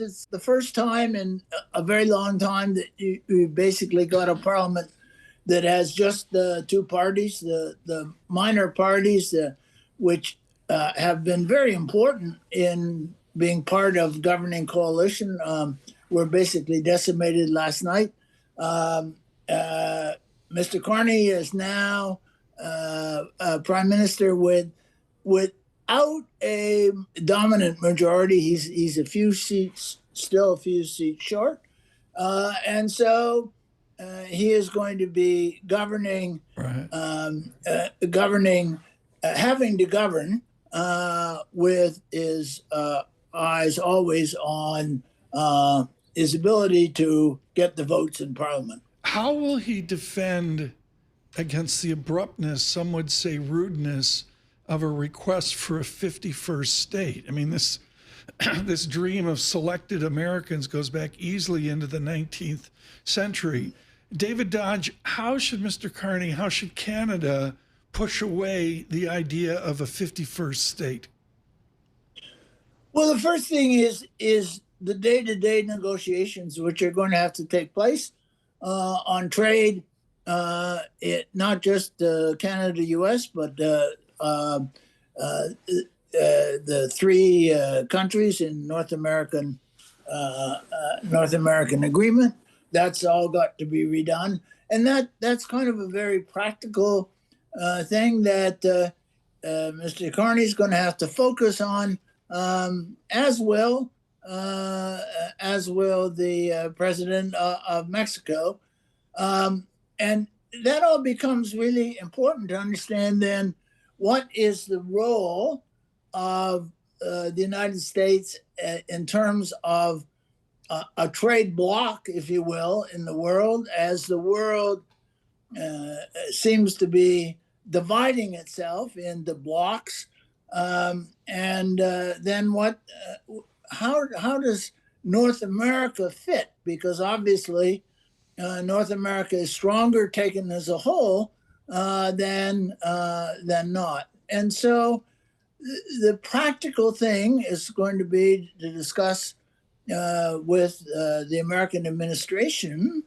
it's the first time in a very long time that you basically got a parliament that has just the two parties, the minor parties, which have been very important in being part of governing coalition, were basically decimated last night. Mr. Carney is now prime minister without a dominant majority. He's a few seats, still a few seats short, and so he is going to be governing, Right. having to govern with his eyes always on his ability to get the votes in Parliament. How will he defend against the abruptness, some would say rudeness, of a request for a 51st state? I mean, this this dream of selected Americans goes back easily into the 19th century. David Dodge, how should Mr. Carney, how should Canada push away the idea of a 51st state? Well, the first thing is the day-to-day negotiations, which are going to have to take place on trade, not just Canada-U.S., but the three countries in North American agreement. That's all got to be redone, and that's kind of a very practical thing that Mr. Carney is going to have to focus on, as will the president of Mexico, and that all becomes really important to understand. Then, what is the role of the United States in terms of a trade bloc, if you will, in the world, as the world seems to be dividing itself into blocks, and then what? How does North America fit? Because obviously, North America is stronger taken as a whole than not, and so the practical thing is going to be to discuss with the American administration,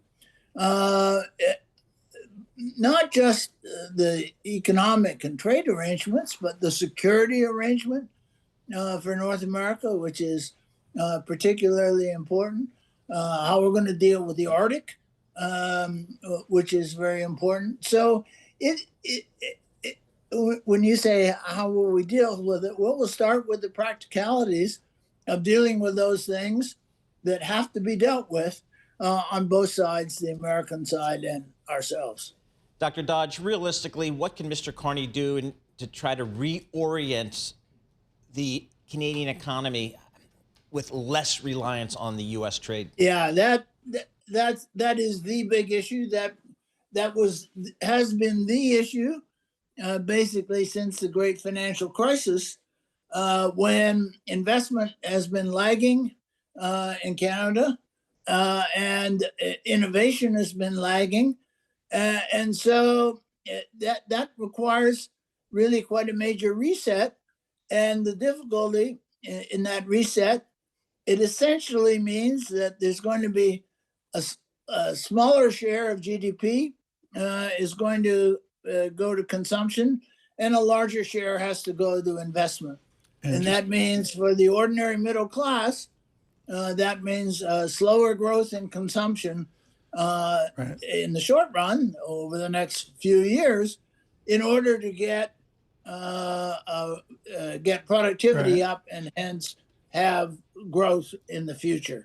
not just the economic and trade arrangements, but the security arrangement for North America, which is particularly important. How we're going to deal with the Arctic, which is very important. So when you say how will we deal with it, well, we'll start with the practicalities of dealing with those things that have to be dealt with on both sides, the American side and ourselves. Dr. Dodge, realistically, what can Mr. Carney do to try to reorient the Canadian economy with less reliance on the U.S. trade? Yeah, that is the big issue. Has been the issue basically since the great financial crisis, when investment has been lagging in Canada, and innovation has been lagging, and so that requires really quite a major reset. And the difficulty in that reset, it essentially means that there's going to be a smaller share of GDP is going to go to consumption, and a larger share has to go to investment. And that means for the ordinary middle class, that means slower growth in consumption in the short run over the next few years, in order to get productivity up and hence have growth in the future.